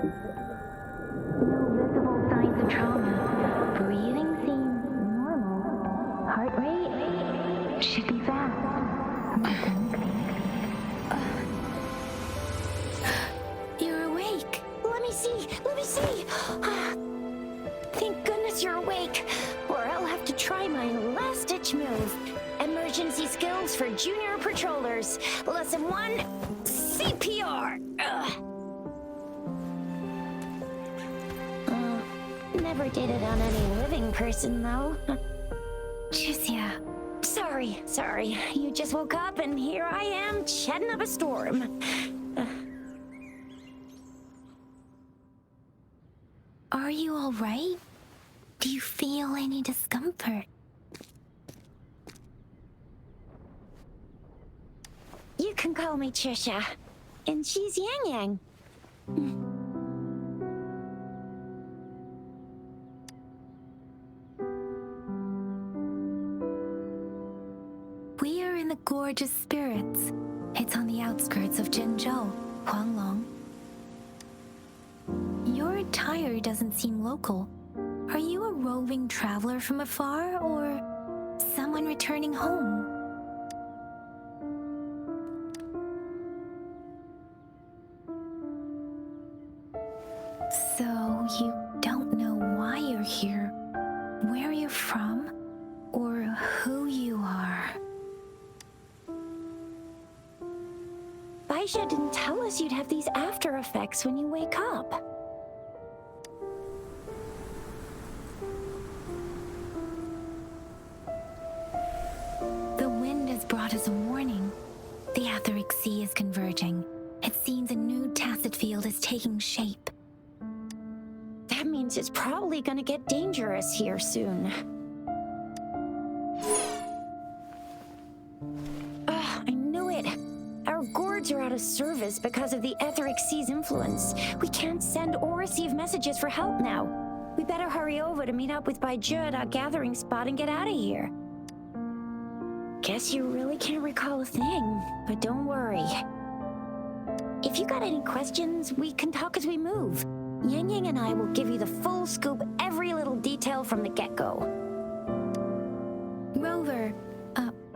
No visible signs of trauma. Breathing seems normal. Heart rate should be fast. You're awake. Let me see. Thank goodness you're awake, or I'll have to try my last-ditch move. Emergency skills for junior patrollers. Lesson 1, CPR. Never did it on any living person, though. Chixia. Sorry. You just woke up, and here I am, chatting up a storm. Are you all right? Do you feel any discomfort? You can call me Chixia, and she's Yangyang. We are in the Gorgeous Spirits. It's on the outskirts of Zhenzhou, Huanglong. Your attire doesn't seem local. Are you a roving traveler from afar, or someone returning home? So you don't know why you're here, where you're from, or who you are. Baizhi didn't tell us you'd have these after effects when you wake up. The wind has brought us a warning. The etheric sea is converging. It seems a new tacit field is taking shape. That means it's probably gonna get dangerous here soon. I knew it. Our gourds are out of service because of the etheric sea's influence. We can't send or receive messages for help now. We better hurry over to meet up with Baizhi at our gathering spot and get out of here. Guess you really can't recall a thing, but don't worry. If you got any questions, we can talk as we move. Yangyang and I will give you the full scoop, every little detail from the get-go. Rover,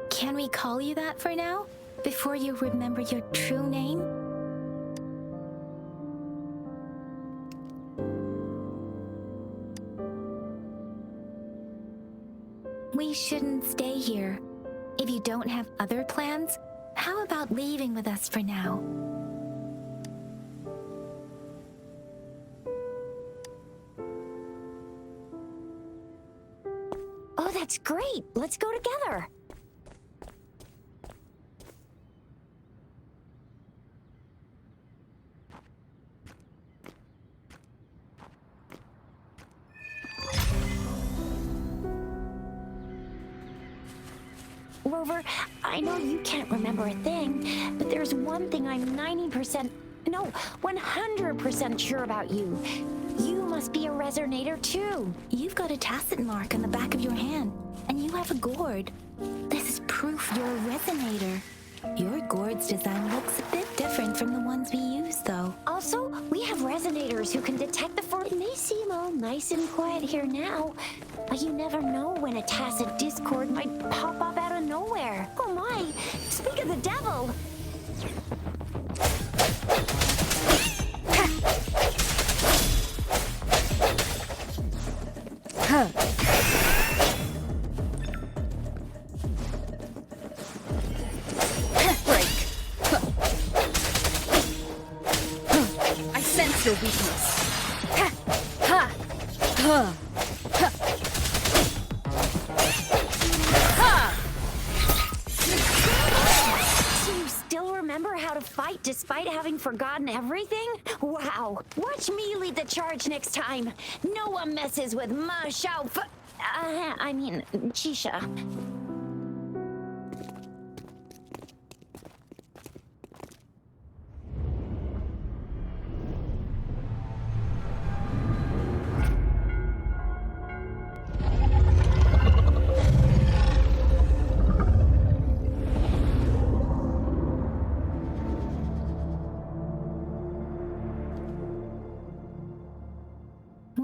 can we call you that for now? Before you remember your true name? We shouldn't stay here. If you don't have other plans, how about leaving with us for now? Oh, that's great! Let's go together! Rover, I know you can't remember a thing, but there's one thing I'm 100% sure about you. You must be a resonator too. You've got a tacit mark on the back of your hand, and you have a gourd. This is proof you're a resonator. Your gourd's design looks a bit different from the ones we use, though. Also, we have resonators who can detect the form. It may seem all nice and quiet here now, but you never know when a tacit discord might pop up out of nowhere. Oh my! Speak of the devil! Your weakness. So you still remember how to fight despite having forgotten everything? Wow. Watch me lead the charge next time. No one messes with Ma Xiao Chixia.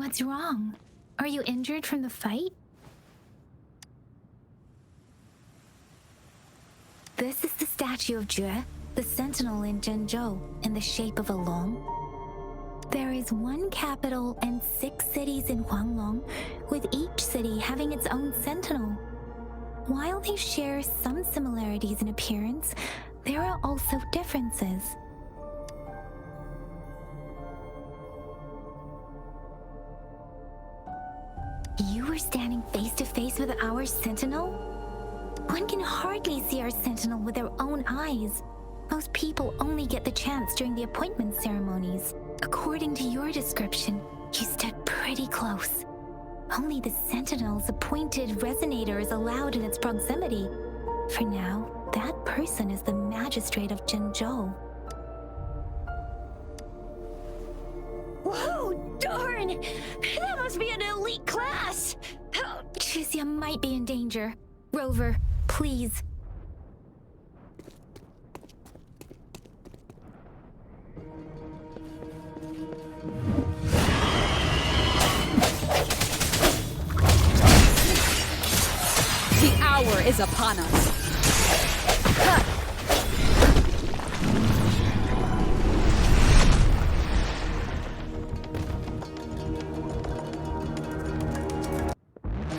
What's wrong? Are you injured from the fight? This is the statue of Jue, the sentinel in Zhenzhou, in the shape of a long. There is one capital and 6 cities in Huanglong, with each city having its own sentinel. While they share some similarities in appearance, there are also differences. You were standing face to face with our sentinel? One can hardly see our sentinel with their own eyes. Most people only get the chance during the appointment ceremonies. According to your description, you stood pretty close. Only the sentinel's appointed resonator is allowed in its proximity. For now, that person is the magistrate of Zhenzhou. Whoa, darn! That must be an elite class! Chixia might be in danger. Rover, please. The hour is upon us.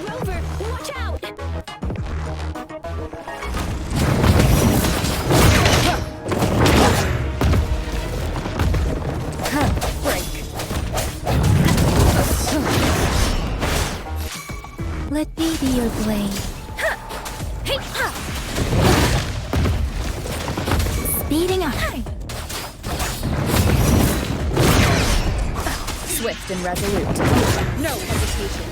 Rover, watch out! Break. Let me be your blade. Speeding up. Swift and resolute. No hesitation.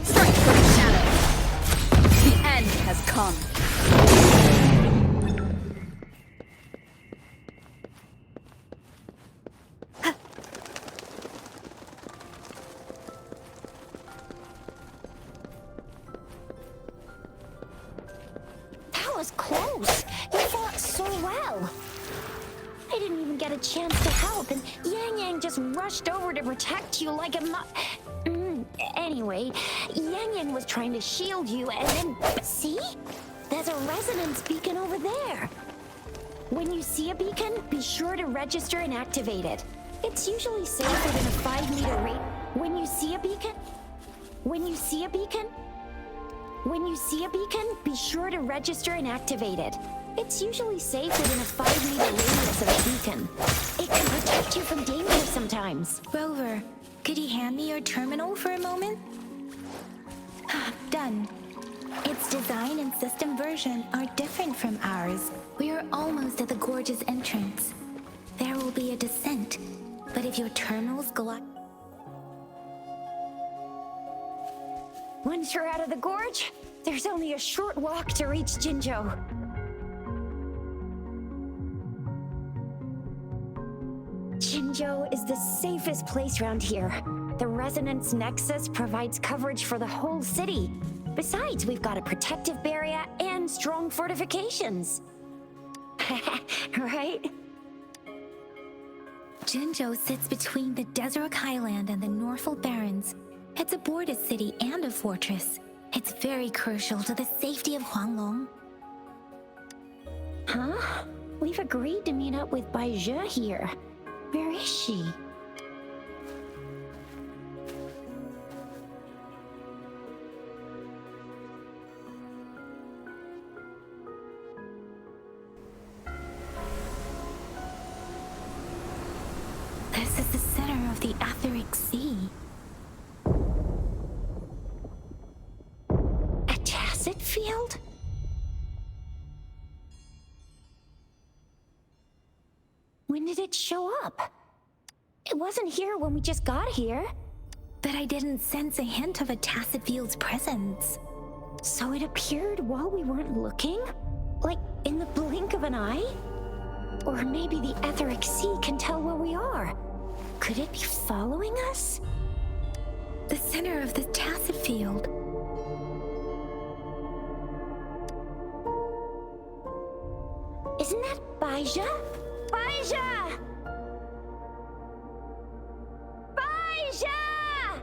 Strike from the shadow. The end has come. That was close. You fought so well. I didn't even get a chance to help, and Yangyang just rushed over to protect you like a Anyway, Yangyang was trying to shield you, and then... See? There's a resonance beacon over there. When you see a beacon, be sure to register and activate it. It's usually safe within a 5-meter radius. When you see a beacon, be sure to register and activate it. It's usually safe within a 5-meter radius of a beacon. It can protect you from danger sometimes. Rover, could you hand me your terminal for a moment? Done. Its design and system version are different from ours. We are almost at the gorge's entrance. There will be a descent, but if your terminals glide... Once you're out of the gorge, there's only a short walk to reach Jinzhou. Jinzhou is the safest place around here. The Resonance Nexus provides coverage for the whole city. Besides, we've got a protective barrier and strong fortifications. Right? Jinzhou sits between the Desert Highland and the Norfolk Barrens. It's a border city and a fortress. It's very crucial to the safety of Huanglong. Huh? We've agreed to meet up with baizhi here. Where is she? This is the center of the Etheric Sea. A tacit field? When did it show up? It wasn't here when we just got here. But I didn't sense a hint of a tacit field's presence. So it appeared while we weren't looking? Like in the blink of an eye? Or maybe the Etheric Sea can tell where we are. Could it be following us? The center of the tacit field. Isn't that baizhi? Baizhi! Baizhi!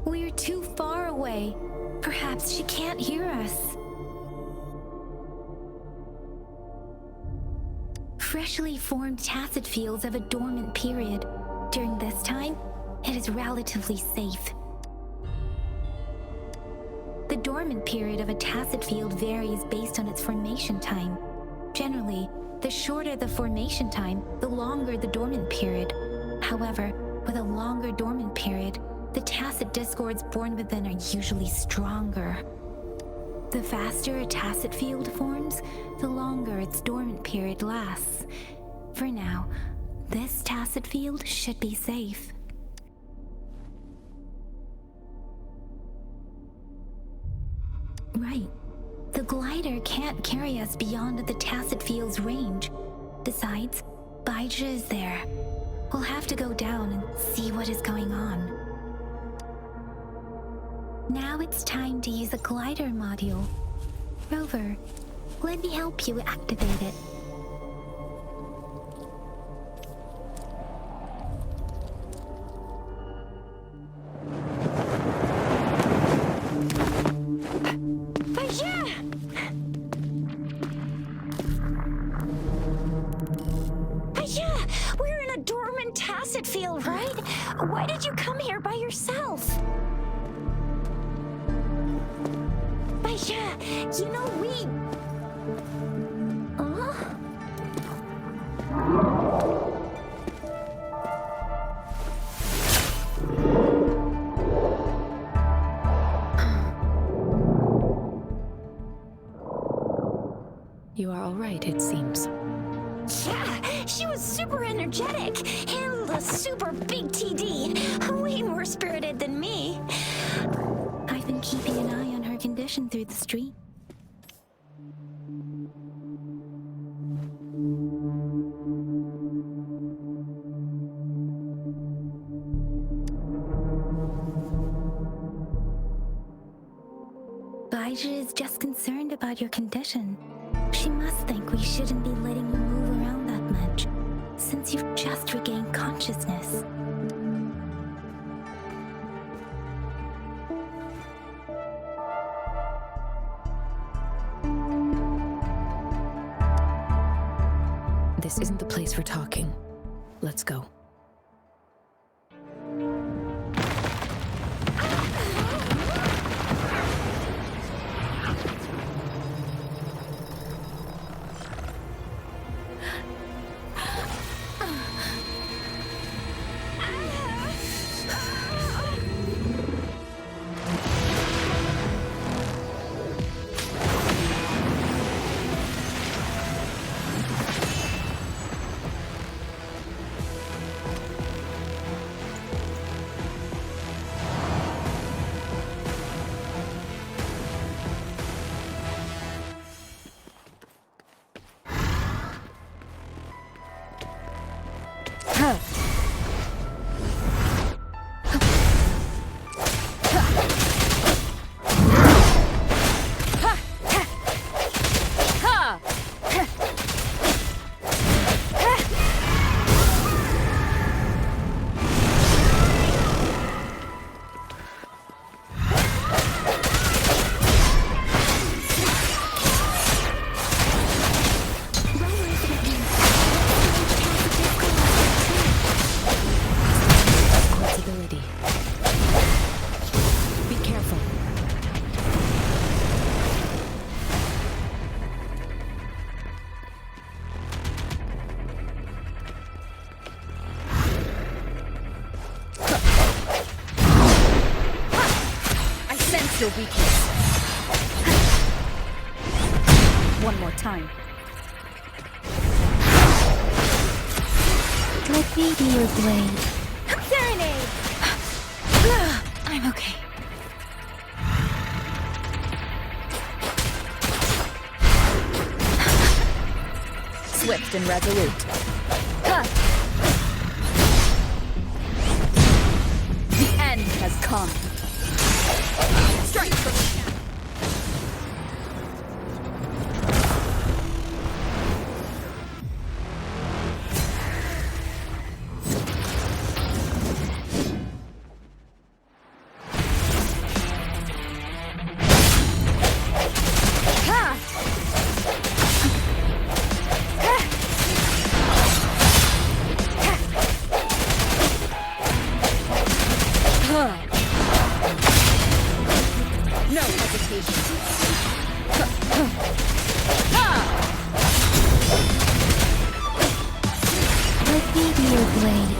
We're too far away. Perhaps she can't hear us. Freshly formed tacit fields have a dormant period. During this time, it is relatively safe. The dormant period of a tacit field varies based on its formation time. Generally, the shorter the formation time, the longer the dormant period. However, with a longer dormant period, the tacit discords born within are usually stronger. The faster a tacit field forms, the longer its dormant period lasts. For now, this tacit field should be safe. Right. The glider can't carry us beyond the tacit field's range. Besides, baizhi is there. We'll have to go down and see what is going on. Now it's time to use a glider module. Rover, let me help you activate it. We're in a dormant tacit field, right? Why did you come here by yourself? Baizhi, you know You are all right, it seems. Yeah, she was super energetic. Handled a super big TD. Way more spirited than me. I've been keeping an eye on her condition through the street. Baizhi is just concerned about your condition. She must think we shouldn't be letting you move around that much, since you've just regained consciousness. This isn't the place for talking. Let's go. Your weakness. One more time. Let me be your blade. Serenade! I'm okay. Swift and resolute. The end has come. Strike from the camp. No hesitation. Let me be your blade.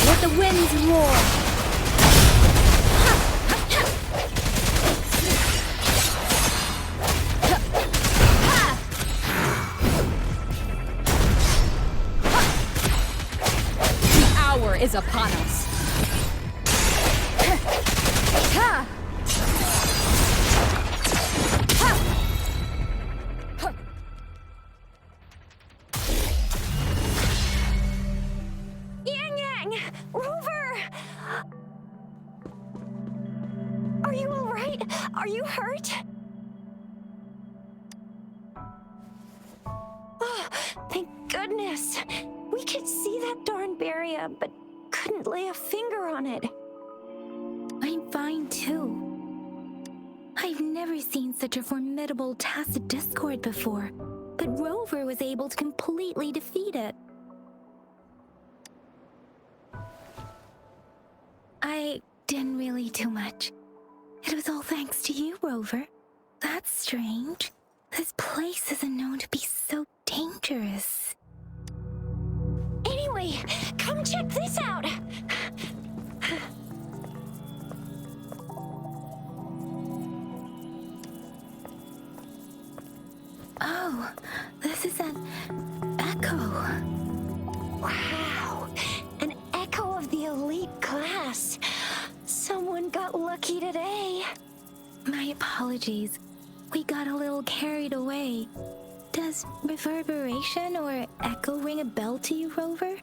Let the winds roar. The hour is upon us. Yangyang! Rover! Are you alright? Are you hurt? Oh, thank goodness. We could see that darn barrier, but couldn't lay a finger on it. I'm fine too. I've never seen such a formidable tacit discord before, but Rover was able to completely defeat it. I didn't really do much. It was all thanks to you, Rover. That's strange. This place isn't known to be so dangerous. Anyway, come check this out. Oh, this is an echo. Wow, an echo of the elite class. Someone got lucky today. My apologies. We got a little carried away. Does reverberation or echo ring a bell to you, Rover?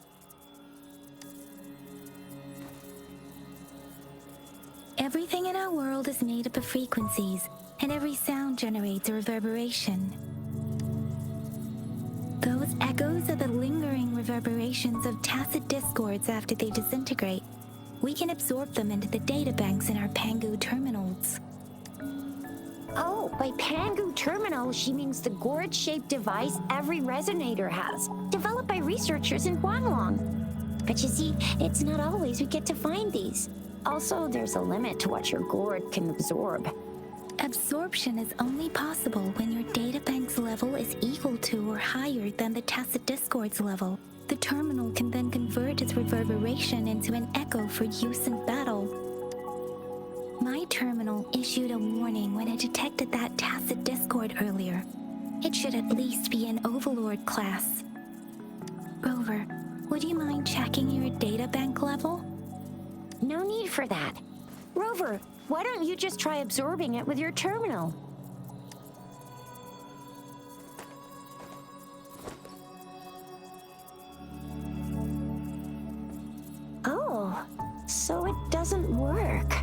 Everything in our world is made up of frequencies, and every sound generates a reverberation. Those echoes are the lingering reverberations of tacit discords after they disintegrate. We can absorb them into the databanks in our Pangu terminals. Oh, by Pangu terminal, she means the gourd-shaped device every resonator has, developed by researchers in Guanlong. But you see, it's not always we get to find these. Also, there's a limit to what your gourd can absorb. Absorption is only possible when your databank's level is equal to or higher than the tacit discord's level. The terminal can then convert its reverberation into an echo for use in battle. My terminal issued a warning when it detected that tacit discord earlier. It should at least be an overlord class. Rover, would you mind checking your databank level? No need for that. Rover, why don't you just try absorbing it with your terminal? Oh, so it doesn't work.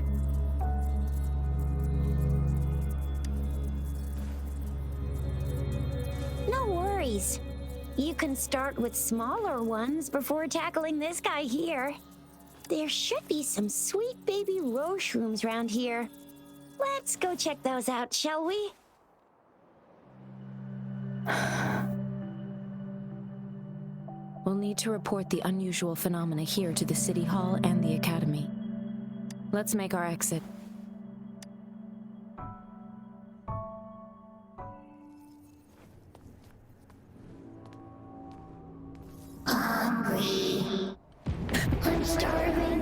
No worries. You can start with smaller ones before tackling this guy here. There should be some sweet baby roshrooms around here. Let's go check those out, shall we? We'll need to report the unusual phenomena here to the City Hall and the Academy. Let's make our exit. Hungry. I'm starving.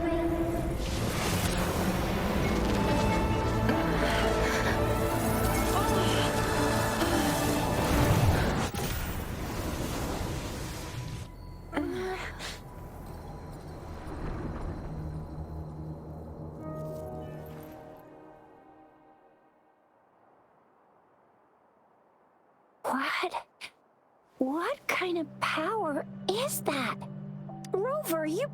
What? What kind of power is that? Rover, you've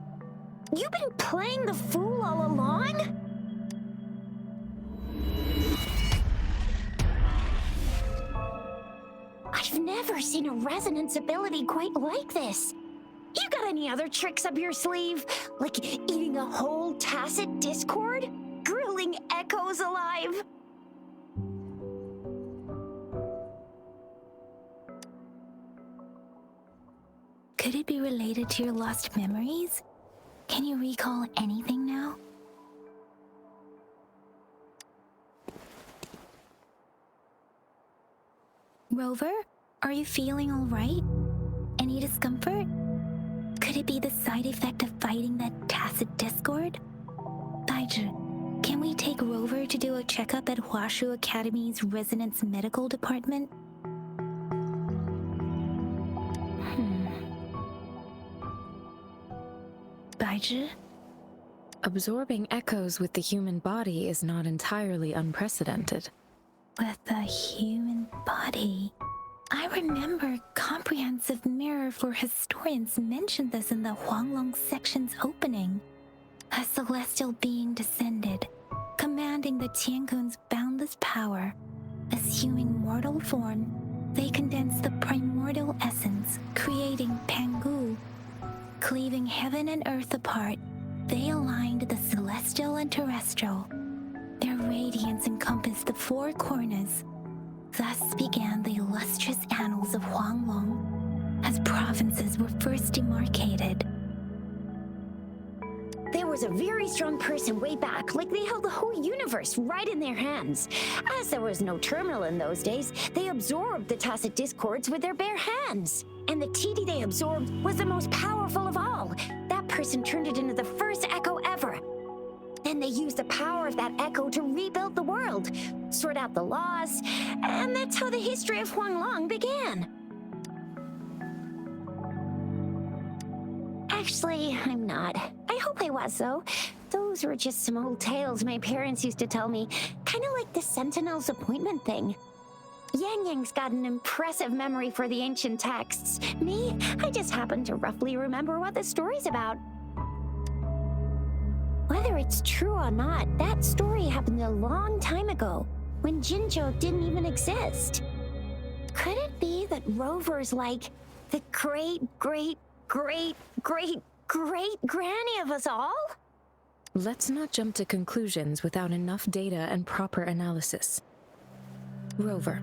been playing the fool all along? I've never seen a resonance ability quite like this. You got any other tricks up your sleeve? Like eating a whole tacit discord? Grilling echoes alive? Could it be related to your lost memories? Can you recall anything now? Rover, are you feeling all right? Any discomfort? Could it be the side effect of fighting that tacit discord? Baizhi, can we take Rover to do a checkup at Huashu Academy's Resonance Medical Department? Baizhi? Absorbing echoes with the human body is not entirely unprecedented. With the human body. I remember Comprehensive Mirror for Historians mentioned this in the Huanglong section's opening. A celestial being descended, commanding the Tiankun's boundless power. Assuming mortal form, they condensed the primordial essence, creating Pangu. Cleaving heaven and earth apart, they aligned the celestial and terrestrial. Their radiance encompassed the four corners. Thus began the illustrious annals of Huanglong, as provinces were first demarcated. There was a very strong person way back, like they held the whole universe right in their hands. As there was no terminal in those days, they absorbed the tacit discords with their bare hands. And the TD they absorbed was the most powerful of all. That person turned it into the first echo ever. Then they used the power of that echo to rebuild the world, sort out the laws, and that's how the history of Huanglong began. Actually, I'm not. I hope I was, though. Those were just some old tales my parents used to tell me, kind of like the Sentinel's appointment thing. Yangyang's got an impressive memory for the ancient texts. Me, I just happen to roughly remember what the story's about. Whether it's true or not, that story happened a long time ago, when Jinzhou didn't even exist. Could it be that Rover's like the great-granny of us all? Let's not jump to conclusions without enough data and proper analysis. Rover,